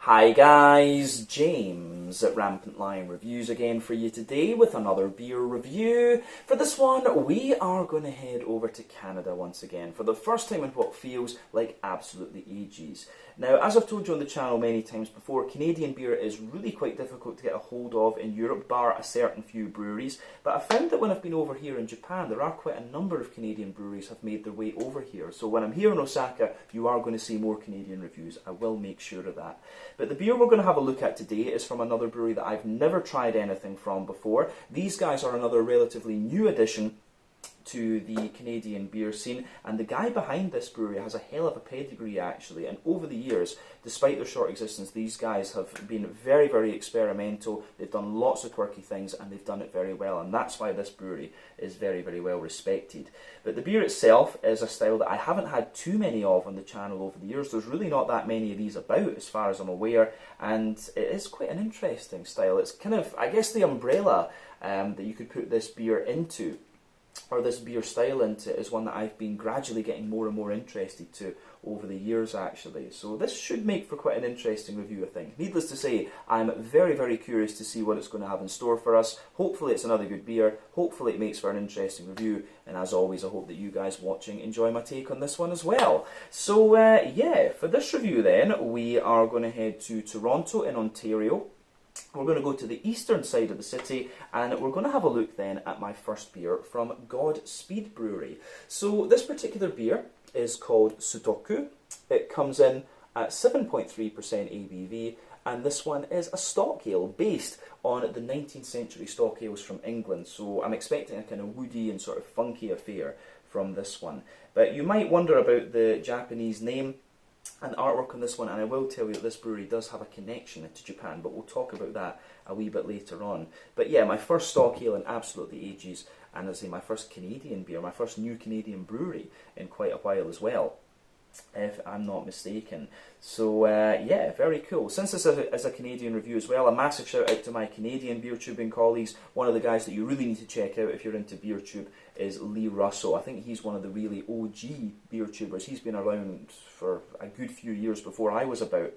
Hi guys, James at Rampant Lion Reviews again for you today with another beer review. For this one, we are going to head over to Canada once again for the first time in what feels like absolutely ages. Now, as I've told you on the channel many times before, Canadian beer is really quite difficult to get a hold of in Europe, bar a certain few breweries. But I found that when I've been over here in Japan, there are quite a number of Canadian breweries have made their way over here. So when I'm here in Osaka, you are going to see more Canadian reviews. I will make sure of that. But the beer we're going to have a look at today is from another brewery that I've never tried anything from before. These guys are another relatively new addition to the Canadian beer scene, and the guy behind this brewery has a hell of a pedigree actually, and over the years, despite their short existence, these guys have been very, very experimental. They've done lots of quirky things and they've done it very well, and that's why this brewery is very, very well respected. But the beer itself is a style that I haven't had too many of on the channel over the years. There's really not that many of these about as far as I'm aware, and it is quite an interesting style. It's kind of, I guess, the umbrella that you could put this beer into, or this beer style into, is one that I've been gradually getting more and more interested to over the years actually. So this should make for quite an interesting review, I think. Needless to say, I'm very, very curious to see what it's going to have in store for us. Hopefully it's another good beer, hopefully it makes for an interesting review, and as always I hope that you guys watching enjoy my take on this one as well. So yeah, for this review then, we are going to head to Toronto in Ontario. We're going to go to the eastern side of the city, and we're going to have a look then at my first beer from Godspeed Brewery. So this particular beer is called Sutoku. It comes in at 7.3% ABV, and this one is a stock ale based on the 19th century stock ales from England. So I'm expecting a kind of woody and sort of funky affair from this one. But you might wonder about the Japanese name and artwork on this one, and I will tell you that this brewery does have a connection to Japan, but we'll talk about that a wee bit later on. But yeah, my first stock ale in absolutely ages, and as I say, my first Canadian beer, my first new Canadian brewery in quite a while as well, if I'm not mistaken. So yeah, very cool. Since this is a Canadian review as well, a massive shout out to my Canadian beer tubing colleagues. One of the guys that you really need to check out if you're into beer tube is Lee Russell. I think he's one of the really OG beer tubers. He's been around for a good few years before I was about,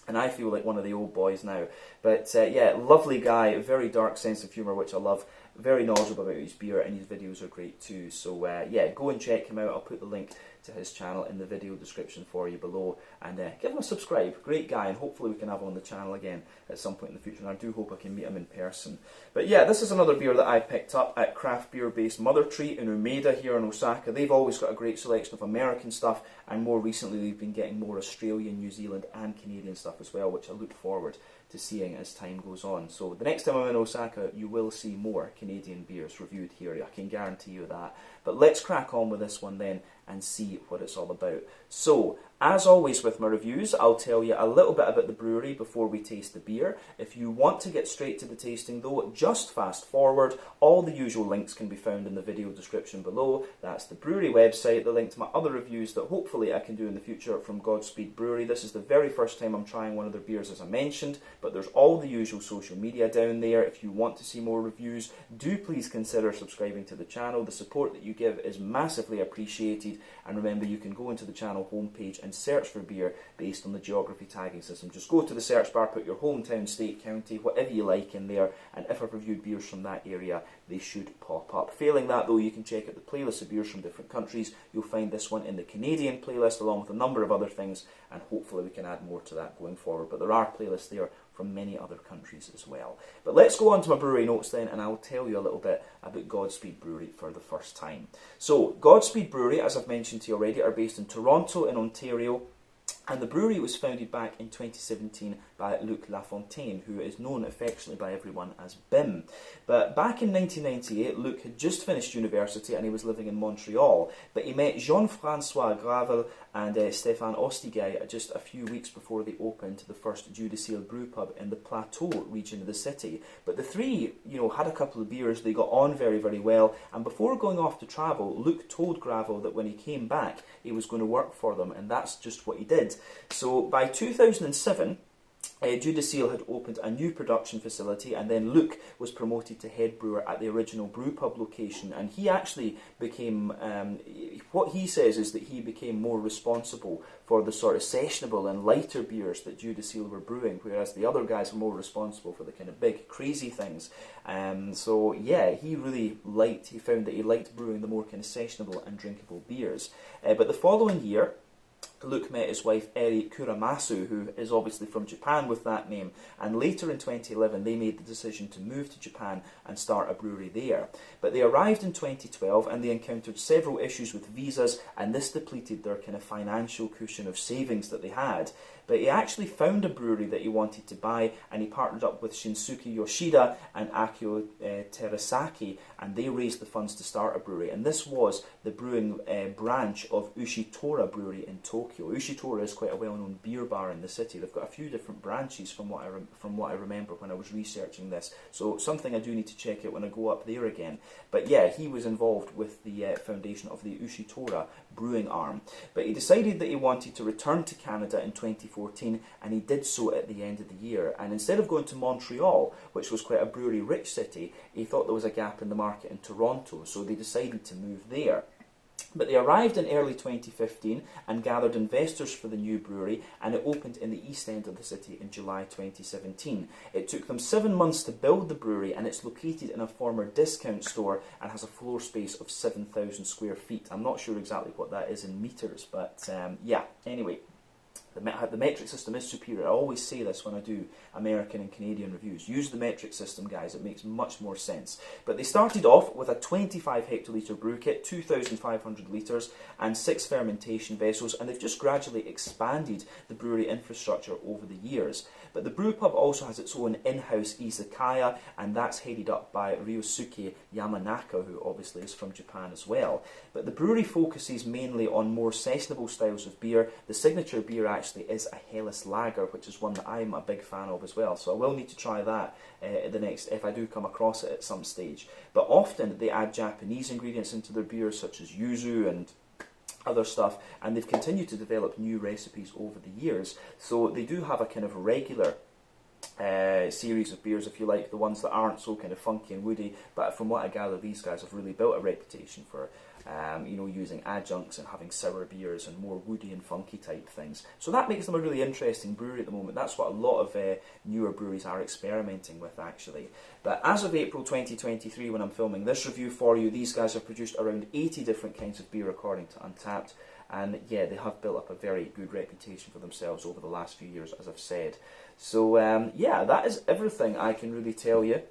and I feel like one of the old boys now. But yeah, lovely guy, very dark sense of humour, which I love. Very knowledgeable about his beer, and his videos are great too. So yeah, go and check him out. I'll put the link to his channel in the video description for you below, and give him a subscribe. Great guy, and hopefully we can have him on the channel again at some point in the future, and I do hope I can meet him in person. But yeah, this is another beer that I picked up at craft beer based Mother Tree in Umeda here in Osaka. They've always got a great selection of American stuff, and more recently they've been getting more Australian, New Zealand and Canadian stuff as well, which I look forward to seeing as time goes on. So the next time I'm in Osaka, you will see more Canadian beers reviewed here, I can guarantee you that. But let's crack on with this one then and see what it's all about. So, as always with my reviews, I'll tell you a little bit about the brewery before we taste the beer. If you want to get straight to the tasting though, just fast forward. All the usual links can be found in the video description below. That's the brewery website, the link to my other reviews that hopefully I can do in the future from Godspeed Brewery. This is the very first time I'm trying one of their beers, as I mentioned, but there's all the usual social media down there. If you want to see more reviews, do please consider subscribing to the channel. The support that you give is massively appreciated, and remember, you can go into the channel homepage and search for beer based on the geography tagging system. Just go to the search bar, put your hometown, state, county, whatever you like in there, and if I've reviewed beers from that area, they should pop up. Failing that though, you can check out the playlist of beers from different countries. You'll find this one in the Canadian playlist along with a number of other things, and hopefully we can add more to that going forward. But there are playlists there from many other countries as well. But let's go on to my brewery notes then, and I'll tell you a little bit about Godspeed Brewery for the first time. So, Godspeed Brewery, as I've mentioned to you already, are based in Toronto in Ontario, and the brewery was founded back in 2017 by Luc Lafontaine, who is known affectionately by everyone as Bim. But back in 1998, Luc had just finished university and he was living in Montreal, but he met Jean-François Gravel and Stéphane Ostigay just a few weeks before they opened the first Dieu de Ciel brew pub in the Plateau region of the city. But the three, had a couple of beers, they got on very, very well, and before going off to travel, Luc told Gravel that when he came back, he was going to work for them, and that's just what he did. So by 2007, Judicil had opened a new production facility, and then Luke was promoted to head brewer at the original brewpub location, and he actually became, what he says is that he became more responsible for the sort of sessionable and lighter beers that Judicil were brewing, whereas the other guys were more responsible for the kind of big, crazy things. So yeah, he found that he liked brewing the more kind of sessionable and drinkable beers. But the following year, Luke met his wife Eri Kuramasu, who is obviously from Japan with that name, and later in 2011 they made the decision to move to Japan and start a brewery there. But they arrived in 2012 and they encountered several issues with visas, and this depleted their kind of financial cushion of savings that they had. But he actually found a brewery that he wanted to buy, and he partnered up with Shinsuke Yoshida and Akio Terasaki, and they raised the funds to start a brewery. And this was the brewing branch of Ushitora Brewery in Tokyo. Ushitora is quite a well-known beer bar in the city. They've got a few different branches from what I remember when I was researching this. So something I do need to check out when I go up there again. But yeah, he was involved with the foundation of the Ushitora brewing arm. But he decided that he wanted to return to Canada in 2014, and he did so at the end of the year. And instead of going to Montreal, which was quite a brewery-rich city, he thought there was a gap in the market in Toronto, so they decided to move there. But they arrived in early 2015 and gathered investors for the new brewery, and it opened in the east end of the city in July 2017. It took them 7 months to build the brewery, and it's located in a former discount store and has a floor space of 7,000 square feet. I'm not sure exactly what that is in meters, but yeah, anyway. The metric system is superior. I always say this when I do American and Canadian reviews. Use the metric system, guys. It makes much more sense. But they started off with a 25 hectolitre brew kit, 2,500 litres, and 6 fermentation vessels, and they've just gradually expanded the brewery infrastructure over the years. But the brewpub also has its own in-house izakaya, and that's headed up by Ryosuke Yamanaka, who obviously is from Japan as well. But the brewery focuses mainly on more sessionable styles of beer. The signature beer actually is a Helles Lager, which is one that I'm a big fan of as well. So I will need to try that if I do come across it at some stage. But often they add Japanese ingredients into their beers, such as yuzu and other stuff, and they've continued to develop new recipes over the years. So they do have a kind of regular series of beers, if you like, the ones that aren't so kind of funky and woody. But from what I gather, these guys have really built a reputation for using adjuncts and having sour beers and more woody and funky type things. So that makes them a really interesting brewery at the moment. That's what a lot of newer breweries are experimenting with, actually. But as of April 2023, when I'm filming this review for you, these guys have produced around 80 different kinds of beer according to Untappd. And yeah, they have built up a very good reputation for themselves over the last few years, as I've said. So yeah, that is everything I can really tell you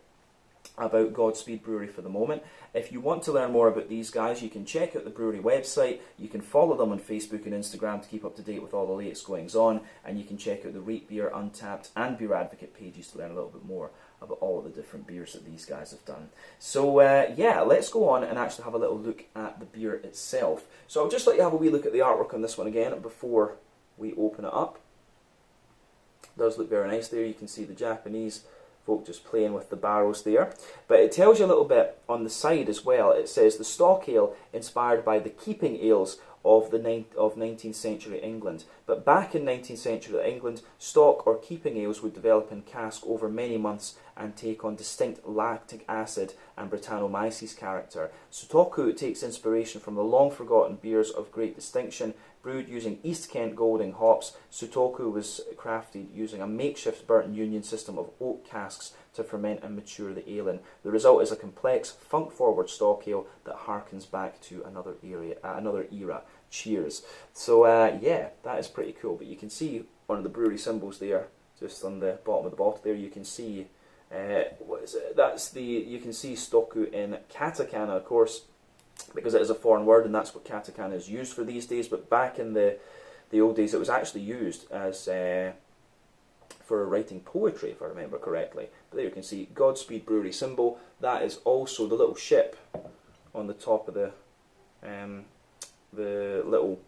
about Godspeed Brewery for the moment. If you want to learn more about these guys, you can check out the brewery website, you can follow them on Facebook and Instagram to keep up to date with all the latest goings on, and you can check out the Rate Beer, Untappd and Beer Advocate pages to learn a little bit more about all of the different beers that these guys have done. So yeah, let's go on and actually have a little look at the beer itself. So I'll just let you have a wee look at the artwork on this one again before we open it up. It does look very nice there. You can see the Japanese folk just playing with the barrels there. But it tells you a little bit on the side as well. It says the stock ale inspired by the keeping ales of 19th century England. But back in 19th century England, stock or keeping ales would develop in cask over many months and take on distinct lactic acid and Brettanomyces character. Sutoku takes inspiration from the long-forgotten beers of great distinction. Brewed using East Kent Golding hops, Sutoku was crafted using a makeshift Burton Union system of oak casks to ferment and mature the ale in. The result is a complex, funk-forward stock ale that harkens back to another era. Cheers. So yeah, that is pretty cool. But you can see one of the brewery symbols there, just on the bottom of the bottle there. You can see what is it? You can see Stoku in katakana, of course, because it is a foreign word, and that's what katakana is used for these days. But back in the old days, it was actually used as for writing poetry, if I remember correctly. But there you can see Godspeed Brewery symbol. That is also the little ship on the top of the little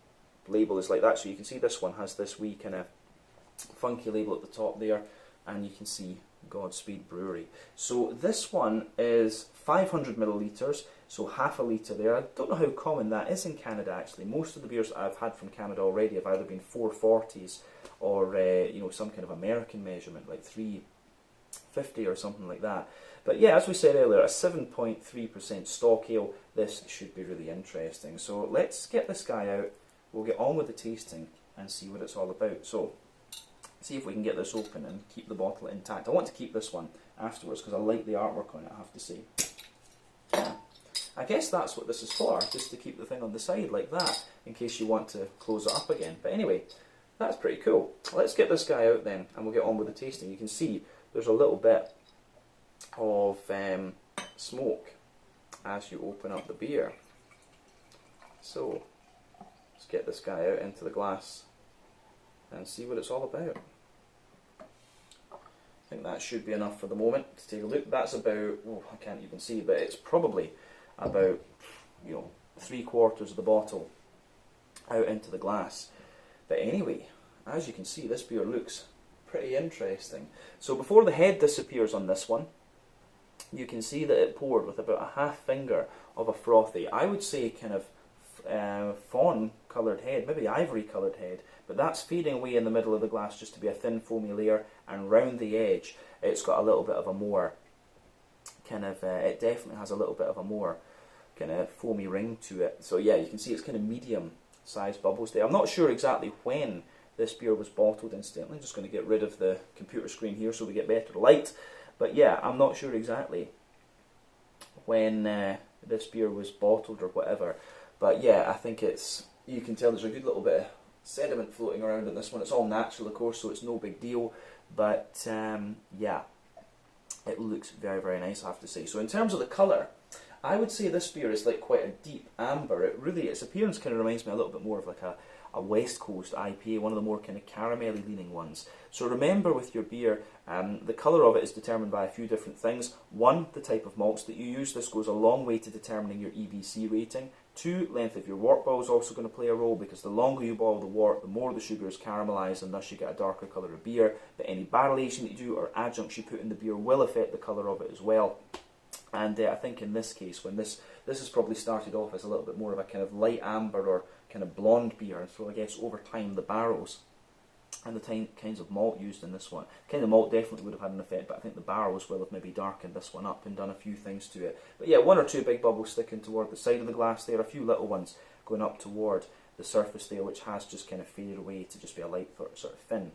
label is like that. So you can see this one has this wee kind of funky label at the top there, and you can see Godspeed Brewery. So this one is 500 millilitres, so half a litre there. I don't know how common that is in Canada actually. Most of the beers that I've had from Canada already have either been 440s or you know, some kind of American measurement like 350 or something like that. But yeah, as we said earlier, a 7.3% stock ale. This should be really interesting. So let's get this guy out. We'll get on with the tasting and see what it's all about. So see if we can get this open and keep the bottle intact. I want to keep this one afterwards because I like the artwork on it, I have to say. Yeah. I guess that's what this is for, just to keep the thing on the side like that, in case you want to close it up again. But anyway, that's pretty cool. Let's get this guy out then, and we'll get on with the tasting. You can see there's a little bit of smoke as you open up the beer. So, let's get this guy out into the glass and see what it's all about. I think that should be enough for the moment to take a look. That's about, oh, I can't even see, but it's probably about, you know, 3/4 of the bottle out into the glass. But anyway, as you can see, this beer looks pretty interesting. So before the head disappears on this one, you can see that it poured with about a half finger of a frothy, I would say kind of fawn coloured head, maybe ivory coloured head, but that's fading away in the middle of the glass just to be a thin foamy layer, and round the edge it's got a little bit of a more kind of, it definitely has a little bit of a more kind of foamy ring to it. So yeah, you can see it's kind of medium sized bubbles there. I'm not sure exactly when this beer was bottled, incidentally. I'm just going to get rid of the computer screen here so we get better light. But yeah, I'm not sure exactly when this beer was bottled or whatever. But yeah, I think it's, you can tell there's a good little bit of sediment floating around in this one. It's all natural, of course, so it's no big deal. But yeah, it looks very, very nice, I have to say. So in terms of the colour, I would say this beer is like quite a deep amber. It really, its appearance kind of reminds me a little bit more of like a West Coast IPA, one of the more kind of caramelly leaning ones. So remember with your beer, the colour of it is determined by a few different things. One, the type of malts that you use. This goes a long way to determining your EBC rating. Two, length of your wort boil is also going to play a role, because the longer you boil the wort, the more the sugar is caramelised, and thus you get a darker colour of beer. But any barrel aging that you do or adjuncts you put in the beer will affect the colour of it as well. And I think in this case, when this has probably started off as a little bit more of a kind of light amber or kind of blonde beer, and so I guess over time the barrels and the kinds of malt used in this one, kind of malt definitely would have had an effect, but I think the barrels will have maybe darkened this one up and done a few things to it. But yeah, one or two big bubbles sticking toward the side of the glass there, a few little ones going up toward the surface there, which has just kind of faded away to just be a light sort of thin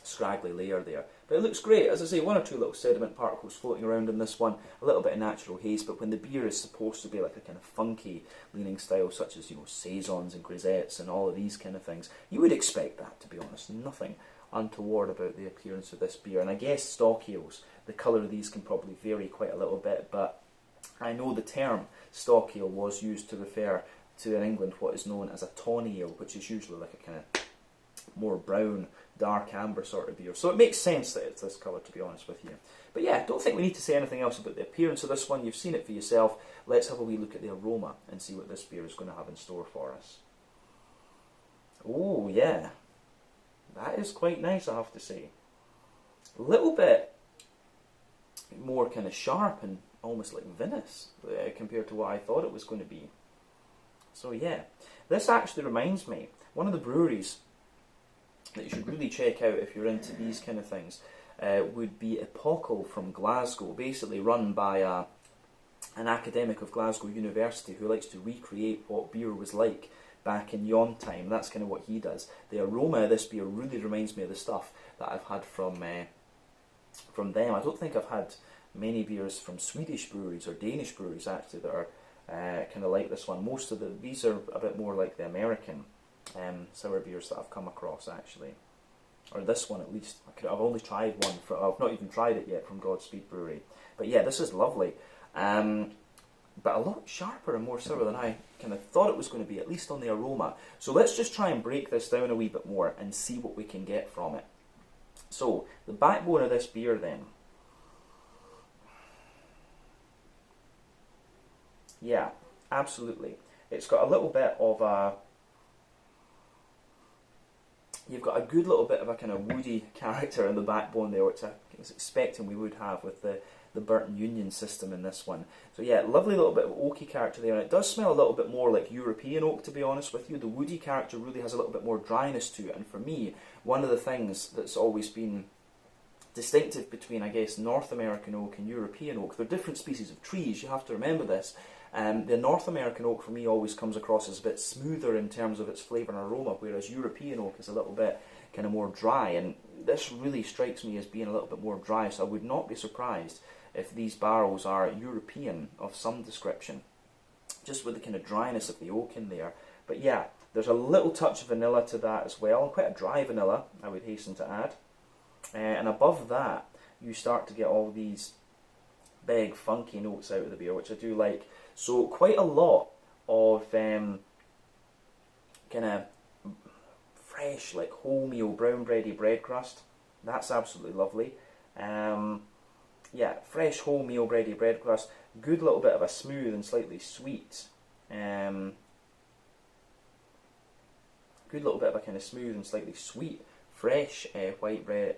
scraggly layer there. But it looks great. As I say, one or two little sediment particles floating around in this one, a little bit of natural haze, but when the beer is supposed to be like a kind of funky leaning style, such as, you know, saisons and grisettes and all of these kind of things, you would expect that, to be honest. Nothing untoward about the appearance of this beer. And I guess stock ales, the colour of these can probably vary quite a little bit, but I know the term stock ale was used to refer to, in England, what is known as a tawny ale, which is usually like a kind of more brown, dark amber sort of beer. So it makes sense that it's this colour, to be honest with you. But yeah, don't think we need to say anything else about the appearance of this one. You've seen it for yourself. Let's have a wee look at the aroma and see what this beer is going to have in store for us. Oh yeah, that is quite nice, I have to say. A little bit more kind of sharp and almost like vinous compared to what I thought it was going to be. So yeah, this actually reminds me, one of the breweries that you should really check out if you're into these kind of things would be Epochal from Glasgow, basically run by an academic of Glasgow University who likes to recreate what beer was like back in yon time. That's kind of what he does. The aroma of this beer really reminds me of the stuff that I've had from them. I don't think I've had many beers from Swedish breweries or Danish breweries actually that are kind of like this one. Most of these are a bit more like the American sour beers that I've come across actually, or this one at least. I've only tried one, I've not even tried it yet, from Godspeed Brewery. But yeah, this is lovely, but a lot sharper and more sour than I kind of thought it was going to be, at least on the aroma. So let's just try and break this down a wee bit more and see what we can get from it. So the backbone of this beer then, yeah, absolutely, it's got a little bit of a, you've got a good little bit of a kind of woody character in the backbone there, which I was expecting we would have with the Burton Union system in this one. So yeah, lovely little bit of oaky character there, and it does smell a little bit more like European oak, to be honest with you. The woody character really has a little bit more dryness to it, and for me, one of the things that's always been distinctive between, I guess, North American oak and European oak. They're different species of trees, you have to remember this. The North American oak for me always comes across as a bit smoother in terms of its flavour and aroma, whereas European oak is a little bit kind of more dry, and this really strikes me as being a little bit more dry, so I would not be surprised if these barrels are European of some description, just with the kind of dryness of the oak in there. But yeah, there's a little touch of vanilla to that as well, quite a dry vanilla, I would hasten to add. And above that, you start to get all these big funky notes out of the beer, which I do like. So quite a lot of kind of fresh, like wholemeal, brown bready bread crust. That's absolutely lovely. Yeah, fresh wholemeal bready bread crust. Good little bit of a smooth and slightly sweet. Good little bit of a kind of smooth and slightly sweet, fresh white bread,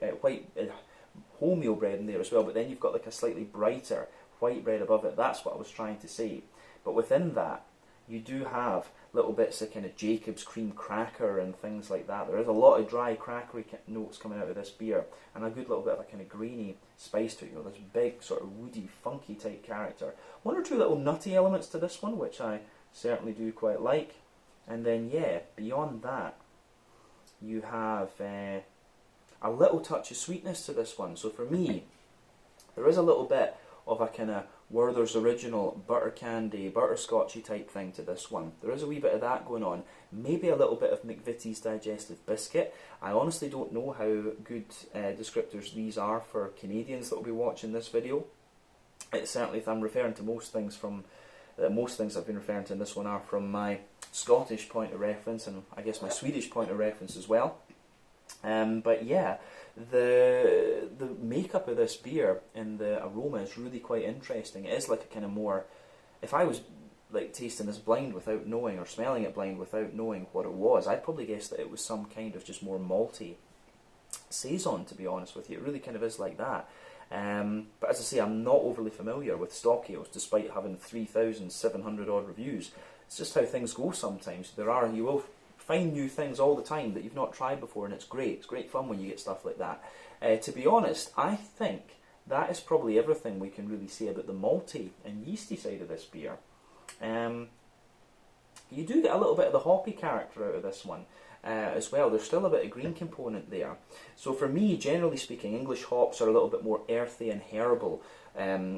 wholemeal bread in there as well. But then you've got like a slightly brighter white bread above it. That's what I was trying to say. But within that, you do have little bits of kind of Jacob's cream cracker and things like that. There is a lot of dry crackery notes coming out of this beer, and a good little bit of a kind of grainy spice to it. You know, this big sort of woody, funky type character. One or two little nutty elements to this one, which I certainly do quite like. And then yeah, beyond that, you have a little touch of sweetness to this one. So for me, there is a little bit of a kind of Werther's Original butter candy, butterscotchy type thing to this one. There is a wee bit of that going on. Maybe a little bit of McVitie's Digestive Biscuit. I honestly don't know how good descriptors these are for Canadians that will be watching this video. It's certainly, if I'm referring to most things from, most things I've been referring to in this one are from my Scottish point of reference, and I guess my Swedish point of reference as well. But yeah, the makeup of this beer and the aroma is really quite interesting. It is like a kind of more, if I was like tasting this blind without knowing, or smelling it blind without knowing what it was, I'd probably guess that it was some kind of just more malty saison, to be honest with you. It really kind of is like that. But as I say, I'm not overly familiar with stock ales, despite having 3,700 odd reviews. It's just how things go sometimes. You will find new things all the time that you've not tried before, and it's great. It's great fun when you get stuff like that. To be honest, I think that is probably everything we can really say about the malty and yeasty side of this beer. You do get a little bit of the hoppy character out of this one as well. There's still a bit of green component there. So for me, generally speaking, English hops are a little bit more earthy and herbal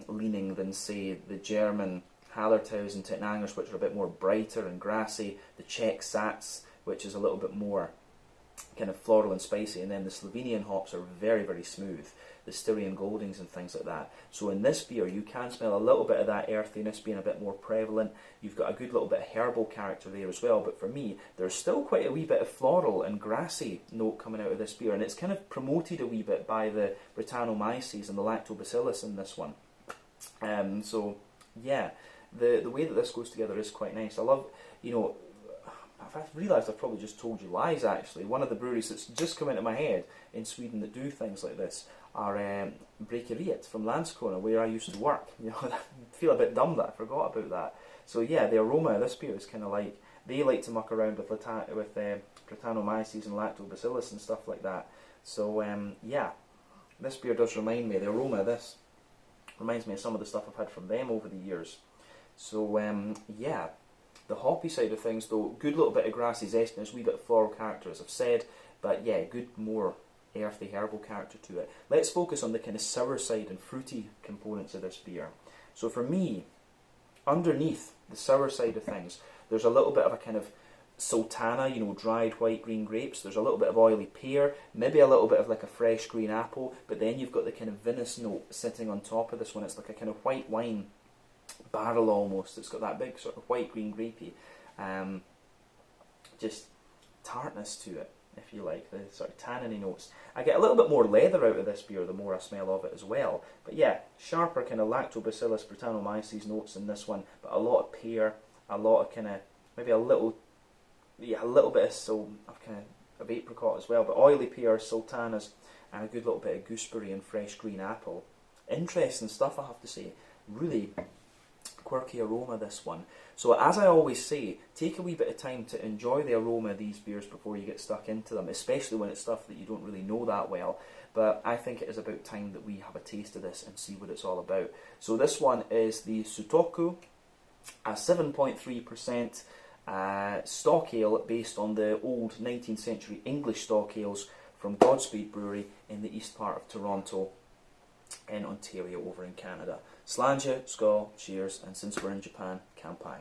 leaning than, say, the German Hallertaus and Tettnangers, which are a bit more brighter and grassy, the Czech Sats, which is a little bit more kind of floral and spicy, and then the Slovenian hops are very, very smooth, the Styrian Goldings and things like that. So in this beer, you can smell a little bit of that earthiness being a bit more prevalent. You've got a good little bit of herbal character there as well, but for me, there's still quite a wee bit of floral and grassy note coming out of this beer, and it's kind of promoted a wee bit by the Brettanomyces and the Lactobacillus in this one. So yeah, the way that this goes together is quite nice. I love, you know, I've realised I've probably just told you lies actually. One of the breweries that's just come into my head in Sweden that do things like this are Brekeriet from Landskrona, where I used to work. You know, I feel a bit dumb that I forgot about that. So yeah, the aroma of this beer is kind of like, they like to muck around with Brettanomyces and Lactobacillus and stuff like that. So yeah, this beer does remind me, the aroma of this reminds me of some of the stuff I've had from them over the years. So yeah, the hoppy side of things though, good little bit of grassy zestiness, wee bit of floral character as I've said, but yeah, good more earthy herbal character to it. Let's focus on the kind of sour side and fruity components of this beer. So for me, underneath the sour side of things, there's a little bit of a kind of sultana, you know, dried white green grapes. There's a little bit of oily pear, maybe a little bit of like a fresh green apple, but then you've got the kind of vinous note sitting on top of this one. It's like a kind of white wine barrel almost. It's got that big sort of white green grapey just tartness to it, if you like, the sort of tanniny notes. I get a little bit more leather out of this beer the more I smell of it as well. But yeah, sharper kind of Lactobacillus, Brettanomyces notes in this one, but a lot of pear, a lot of kind of, maybe a little bit of apricot as well, but oily pear, sultanas, and a good little bit of gooseberry and fresh green apple. Interesting stuff, I have to say. Really quirky aroma, this one. So as I always say, take a wee bit of time to enjoy the aroma of these beers before you get stuck into them, especially when it's stuff that you don't really know that well. But I think it is about time that we have a taste of this and see what it's all about. So this one is the Sutoku, a 7.3% stock ale based on the old 19th century English stock ales from Godspeed Brewery in the east part of Toronto in Ontario over in Canada. Slàinte, skål, cheers, and since we're in Japan, kanpai.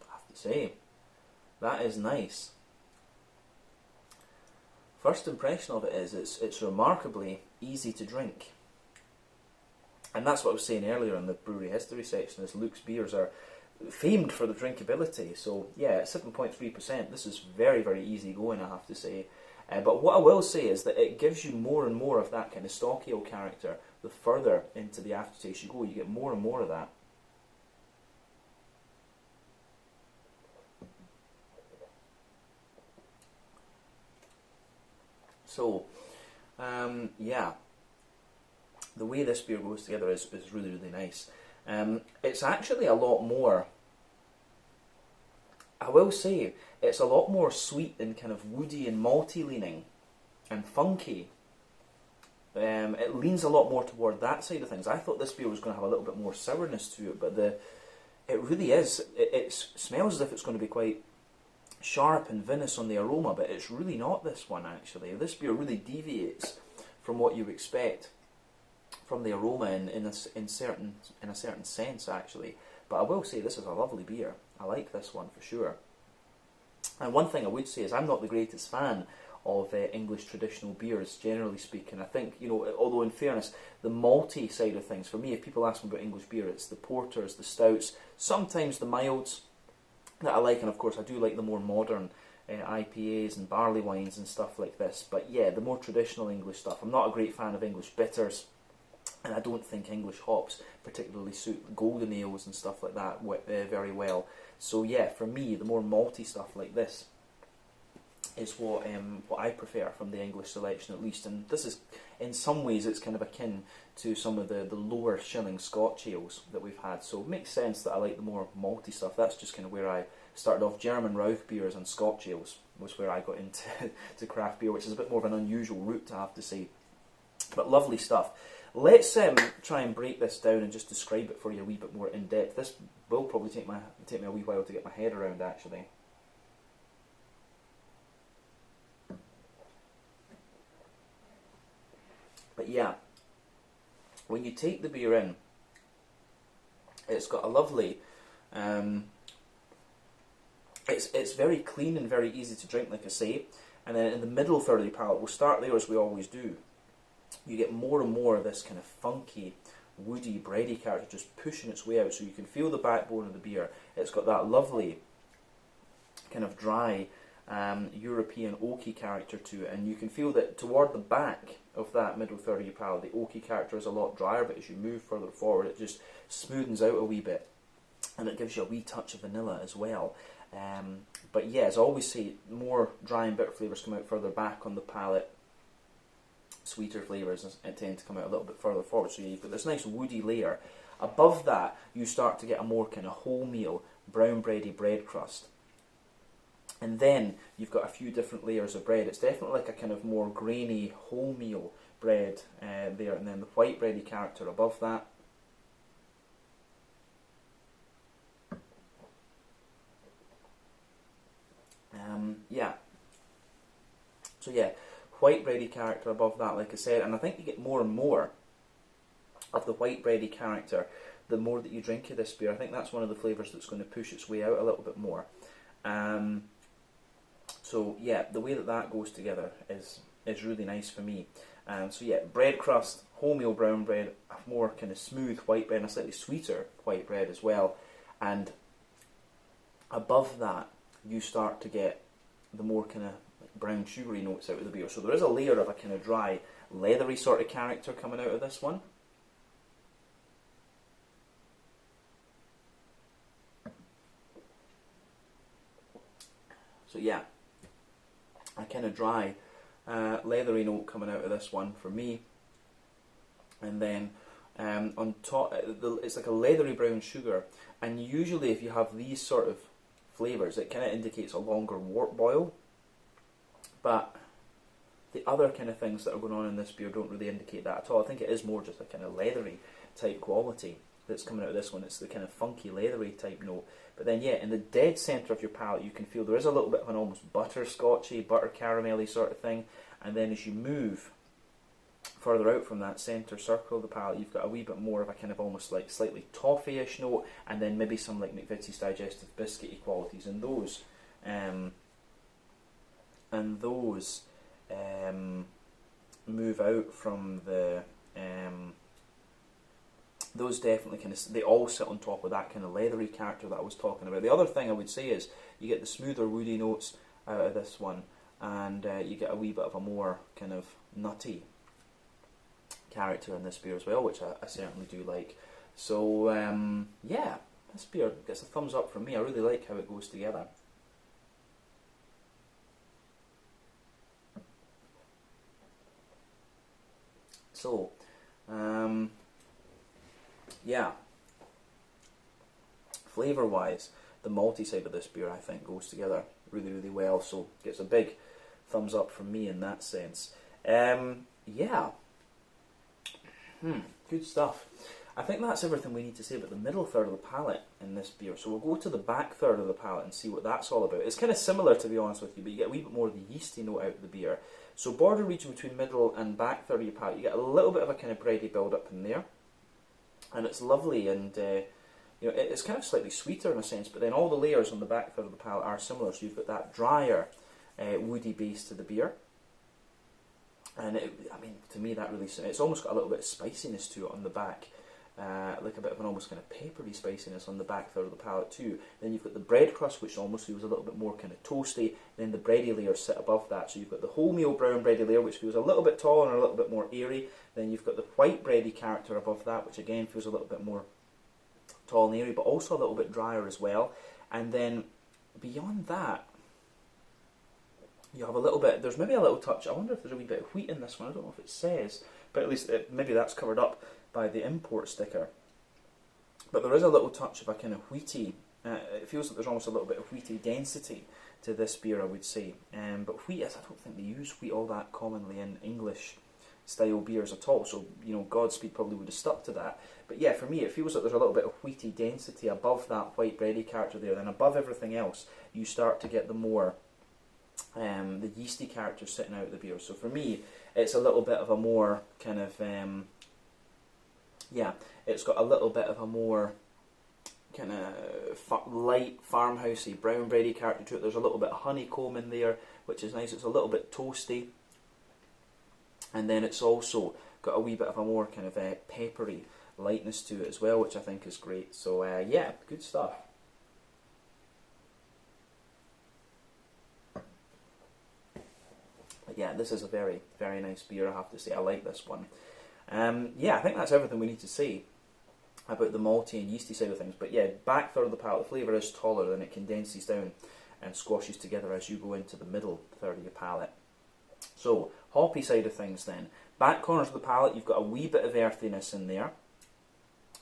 I have to say, that is nice. First impression of it is it's remarkably easy to drink. And that's what I was saying earlier in the brewery history section, is Luke's beers are famed for the drinkability. So yeah, at 7.3%, this is very, very easy going, I have to say. But what I will say is that it gives you more and more of that kind of stock ale character the further into the aftertaste you go. You get more and more of that. So, yeah, the way this beer goes together is really, really nice. It's actually a lot more, I will say, it's a lot more sweet and kind of woody and malty leaning and funky. It leans a lot more toward that side of things. I thought this beer was going to have a little bit more sourness to it, but it really is. It smells as if it's going to be quite sharp and vinous on the aroma, but it's really not this one actually. This beer really deviates from what you expect from the aroma in a certain sense actually. But I will say this is a lovely beer. I like this one for sure. And one thing I would say is I'm not the greatest fan of English traditional beers, generally speaking. I think, you know, although in fairness, the malty side of things, for me, if people ask me about English beer, it's the porters, the stouts, sometimes the milds that I like, and of course I do like the more modern IPAs and barley wines and stuff like this. But yeah, the more traditional English stuff. I'm not a great fan of English bitters, and I don't think English hops particularly suit golden ales and stuff like that very well. So yeah, for me, the more malty stuff like this is what I prefer from the English selection, at least. And this is, in some ways, it's kind of akin to some of the lower shilling Scotch ales that we've had. So it makes sense that I like the more malty stuff. That's just kind of where I started off. German Rauch beers and Scotch ales was where I got into to craft beer, which is a bit more of an unusual route, I have to say. But lovely stuff. Let's try and break this down and just describe it for you a wee bit more in depth. This will probably take me a wee while to get my head around, actually. But yeah, when you take the beer in, it's got a lovely, it's very clean and very easy to drink, like I say. And then in the middle third of the palate, we'll start there as we always do. You get more and more of this kind of funky, woody, bready character just pushing its way out, so you can feel the backbone of the beer. It's got that lovely kind of dry European oaky character to it, and you can feel that toward the back of that middle third of your palate, the oaky character is a lot drier, but as you move further forward, it just smoothens out a wee bit, and it gives you a wee touch of vanilla as well. But yeah, as I always say, more dry and bitter flavours come out further back on the palate. Sweeter flavours tend to come out a little bit further forward, so you've got this nice woody layer. Above that, you start to get a more kind of wholemeal, brown bready bread crust. And then you've got a few different layers of bread. It's definitely like a kind of more grainy wholemeal bread there, and then the white bready character above that. Yeah. So yeah, white bready character above that, like I said, and I think you get more and more of the white bready character the more that you drink of this beer. I think that's one of the flavours that's going to push its way out a little bit more. So yeah, the way that goes together is really nice for me. So yeah, bread crust, wholemeal brown bread, a more kind of smooth white bread, and a slightly sweeter white bread as well. And above that, you start to get the more kind of brown sugary notes out of the beer. So there is a layer of a kind of dry, leathery sort of character coming out of this one. So yeah, a kind of dry, leathery note coming out of this one for me. And then on top, it's like a leathery brown sugar. And usually if you have these sort of flavours, it kind of indicates a longer wort boil. But the other kind of things that are going on in this beer don't really indicate that at all. I think it is more just a kind of leathery type quality that's coming out of this one. It's the kind of funky, leathery type note. But then, yeah, in the dead centre of your palate, you can feel there is a little bit of an almost butterscotchy, butter caramelly sort of thing. And then as you move further out from that centre circle of the palate, you've got a wee bit more of a kind of almost like slightly toffee-ish note, and then maybe some like McVitie's digestive biscuity qualities in those. Move out from the those definitely kind of, they all sit on top of that kind of leathery character that I was talking about. The other thing I would say is you get the smoother woody notes out of this one, and you get a wee bit of a more kind of nutty character in this beer as well, which I certainly do like. So yeah, this beer gets a thumbs up from me. I really like how it goes together. So, yeah, flavour-wise, the malty side of this beer I think goes together really, really well, so gets a big thumbs up from me in that sense. Yeah, good stuff. I think that's everything we need to say about the middle third of the palate in this beer, so we'll go to the back third of the palate and see what that's all about. It's kind of similar, to be honest with you, but you get a wee bit more of the yeasty note out of the beer. So border region between middle and back third of your palate, you get a little bit of a kind of bready build-up in there, and it's lovely, and you know, it's kind of slightly sweeter in a sense, but then all the layers on the back third of the palate are similar, so you've got that drier, woody base to the beer. And I mean, to me that really, it's almost got a little bit of spiciness to it on the back, like a bit of an almost kind of peppery spiciness on the back third of the palate too. Then you've got the bread crust, which almost feels a little bit more kind of toasty, then the bready layers sit above that, so you've got the wholemeal brown bready layer, which feels a little bit taller and a little bit more airy, then you've got the white bready character above that, which again feels a little bit more tall and airy, but also a little bit drier as well. And then beyond that, you have a little bit, there's maybe a little touch, I wonder if there's a wee bit of wheat in this one, I don't know if it says, but at least maybe that's covered up by the import sticker. But there is a little touch of a kind of wheaty, it feels like there's almost a little bit of wheaty density to this beer, I would say. But wheat is, I don't think they use wheat all that commonly in English style beers at all, so you know, Godspeed probably would have stuck to that. But yeah, for me it feels like there's a little bit of wheaty density above that white bready character there, then above everything else you start to get the more the yeasty character sitting out of the beer. So for me it's a little bit of a more kind of yeah, it's got a little bit of a more kind of light farmhousey brown bready character to it. There's a little bit of honeycomb in there, which is nice. It's a little bit toasty, and then it's also got a wee bit of a more kind of peppery lightness to it as well, which I think is great. So yeah, good stuff. But yeah, this is a very, very nice beer, I have to say. I like this one. Yeah, I think that's everything we need to say about the malty and yeasty side of things. But yeah, back third of the palate, the flavour is taller, and it condenses down and squashes together as you go into the middle third of your palate. So, hoppy side of things then. Back corners of the palate, you've got a wee bit of earthiness in there.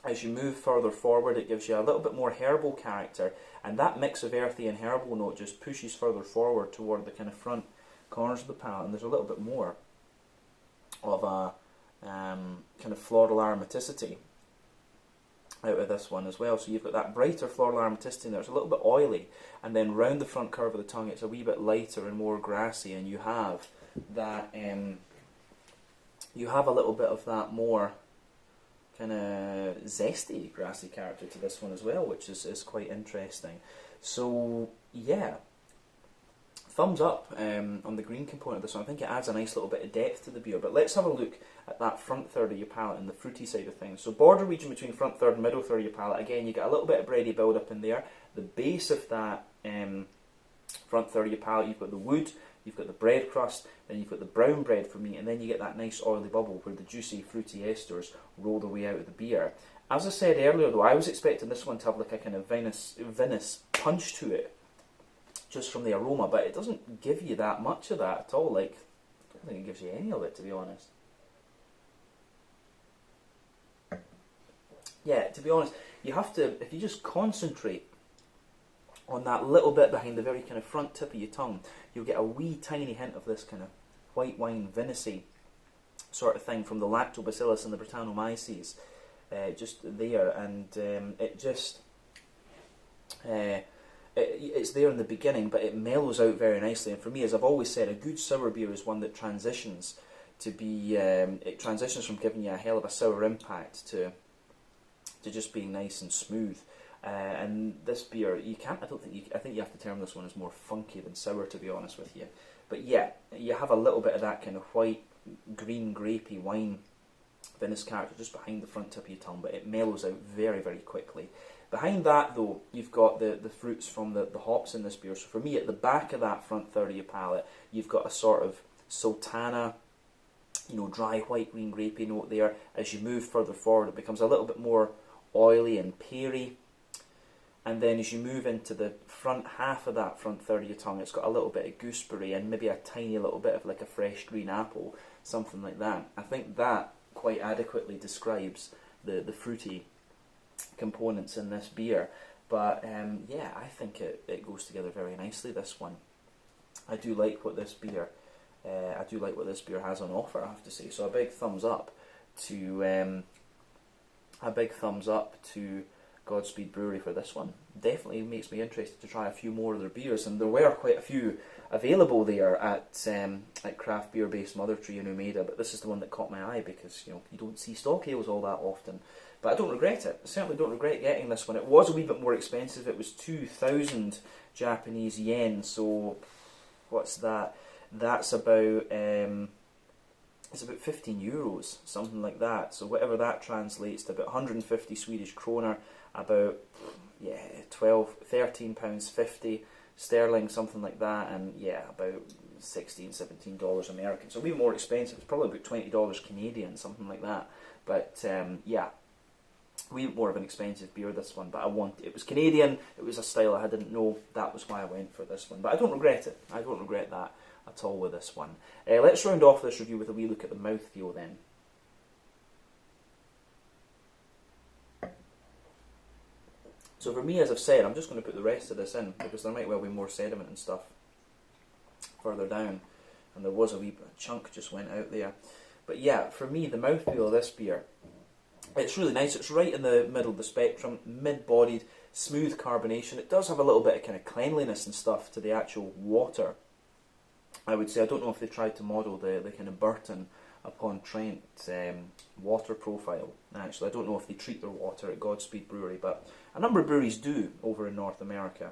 As you move further forward, it gives you a little bit more herbal character, and that mix of earthy and herbal note just pushes further forward toward the kind of front corners of the palate, and there's a little bit more of a kind of floral aromaticity out of this one as well. So you've got that brighter floral aromaticity in there. It's a little bit oily, and then round the front curve of the tongue it's a wee bit lighter and more grassy, and you have that you have a little bit of that more kind of zesty grassy character to this one as well, which is quite interesting. So yeah, thumbs up on the green component of this one. I think it adds a nice little bit of depth to the beer. But let's have a look at that front third of your palate and the fruity side of things. So border region between front third and middle third of your palate, again you get a little bit of bready build up in there. The base of that front third of your palate, you've got the wood, you've got the bread crust, then you've got the brown bread for me, and then you get that nice oily bubble where the juicy fruity esters roll their way out of the beer. As I said earlier though, I was expecting this one to have like a kind of vinous punch to it. just from the aroma, but it doesn't give you that much of that at all. Like, I don't think it gives you any of it, to be honest. Yeah, to be honest, you have to, if you just concentrate on that little bit behind the very kind of front tip of your tongue, you'll get a wee tiny hint of this kind of white wine vinous-y sort of thing from the lactobacillus and the Brettanomyces, just there, and it just it's there in the beginning, but it mellows out very nicely. And for me, as I've always said, a good sour beer is one that transitions to be it transitions from giving you a hell of a sour impact to just being nice and smooth. And this beer, you can't. I think you have to term this one as more funky than sour, to be honest with you. But yeah, you have a little bit of that kind of white, green, grapey wine vinous character just behind the front tip of your tongue, but it mellows out very, very quickly. Behind that, though, you've got the fruits from the hops in this beer. So for me, at the back of that front third of your palate, you've got a sort of sultana, dry white, green, grapey note there. As you move further forward, it becomes a little bit more oily and peary. And then as you move into the front half of that front third of your tongue, it's got a little bit of gooseberry and maybe a tiny little bit of like a fresh green apple, something like that. I think that quite adequately describes the fruity components in this beer. But yeah, I think it goes together very nicely, this one. I do like what this beer has on offer, I have to say. So a big thumbs up to Godspeed Brewery for this one. Definitely makes me interested to try a few more of their beers, and there were quite a few available there at Craft Beer Base Mother Tree in Umeda, but this is the one that caught my eye because you don't see stock ales all that often. But I don't regret it. I certainly don't regret getting this one. It was a wee bit more expensive. It was 2,000 Japanese yen, so what's that? That's about it's about 15 euros, something like that. So whatever that translates to, about 150 Swedish kroner, about 13 pounds 50 sterling, something like that, and about $16-17 American. So a wee more expensive. It's probably about $20 Canadian, something like that. But wee more of an expensive beer, this one. But it was Canadian. It was a style I didn't know. That was why I went for this one. But I don't regret it. I don't regret that at all with this one. Let's round off this review with a wee look at the mouthfeel then. So for me, as I've said, I'm just going to put the rest of this in because there might well be more sediment and stuff further down, and there was a wee chunk just went out there. But yeah, for me, the mouthfeel of this beer, it's really nice. It's right in the middle of the spectrum, mid-bodied, smooth carbonation. It does have a little bit of kind of cleanliness and stuff to the actual water, I would say. I don't know if they tried to model the kind of Burton upon Trent water profile. Actually, I don't know if they treat their water at Godspeed Brewery, but a number of breweries do over in North America.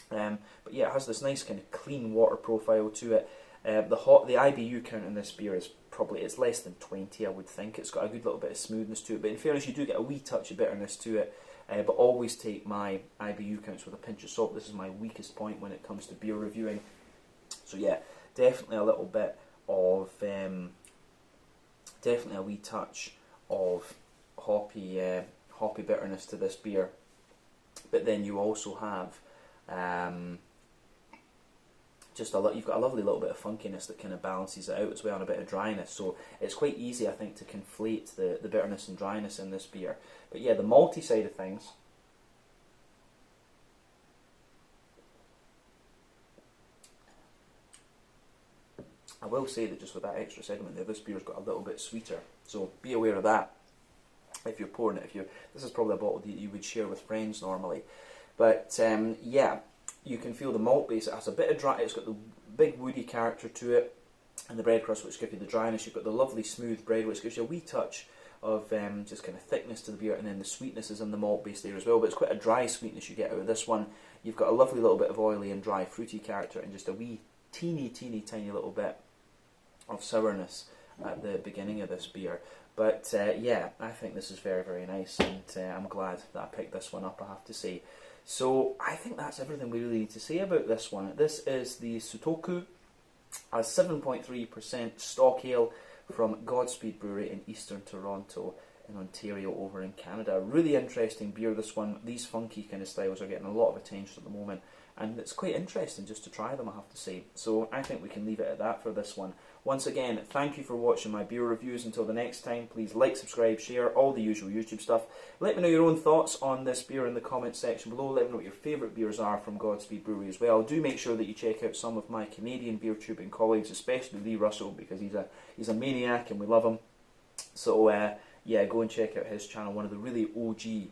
But yeah, it has this nice kind of clean water profile to it. The IBU count in this beer is it's less than 20, I would think. It's got a good little bit of smoothness to it, but in fairness, you do get a wee touch of bitterness to it. But always take my IBU counts with a pinch of salt. This is my weakest point when it comes to beer reviewing. So yeah, definitely a little bit of, definitely a wee touch of hoppy bitterness to this beer. But then you also have you've got a lovely little bit of funkiness that kind of balances it out as well, and a bit of dryness. So it's quite easy, I think, to conflate the bitterness and dryness in this beer. But yeah, the malty side of things, I will say that just with that extra sediment there, this beer's got a little bit sweeter. So be aware of that if you're pouring it. This is probably a bottle that you would share with friends normally. But yeah, you can feel the malt base. It has a bit of dry. It's got the big woody character to it, and the bread crust, which gives you the dryness. You've got the lovely smooth bread, which gives you a wee touch of just kind of thickness to the beer, and then the sweetness is in the malt base there as well. But it's quite a dry sweetness you get out of this one. You've got a lovely little bit of oily and dry fruity character, and just a wee teeny tiny little bit of sourness at the beginning of this beer. But yeah, I think this is very, very nice, and I'm glad that I picked this one up, I have to say. So I think that's everything we really need to say about this one. This is the Sutoku, a 7.3% stock ale from Godspeed Brewery in eastern Toronto in Ontario over in Canada. Really interesting beer, this one. These funky kind of styles are getting a lot of attention at the moment, and it's quite interesting just to try them, I have to say. So I think we can leave it at that for this one. Once again, thank you for watching my beer reviews. Until the next time, please like, subscribe, share, all the usual YouTube stuff. Let me know your own thoughts on this beer in the comments section below. Let me know what your favourite beers are from Godspeed Brewery as well. Do make sure that you check out some of my Canadian beer tubing colleagues, especially Lee Russell, because he's a maniac and we love him. So yeah, go and check out his channel, one of the really OG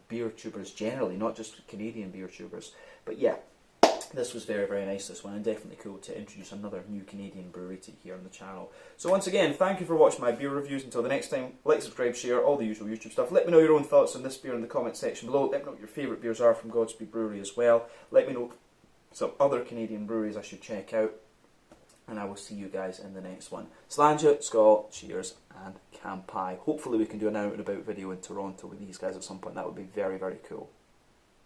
beer tubers generally, not just Canadian beer tubers. But yeah, this was very, very nice, this one, and definitely cool to introduce another new Canadian brewery to here on the channel. So once again, thank you for watching my beer reviews. Until the next time, like, subscribe, share, all the usual YouTube stuff. Let me know your own thoughts on this beer in the comment section below. Let me know what your favourite beers are from Godspeed Brewery as well. Let me know some other Canadian breweries I should check out. And I will see you guys in the next one. Slàinte, skål, cheers, and kampai. Hopefully we can do an out and about video in Toronto with these guys at some point. That would be very, very cool.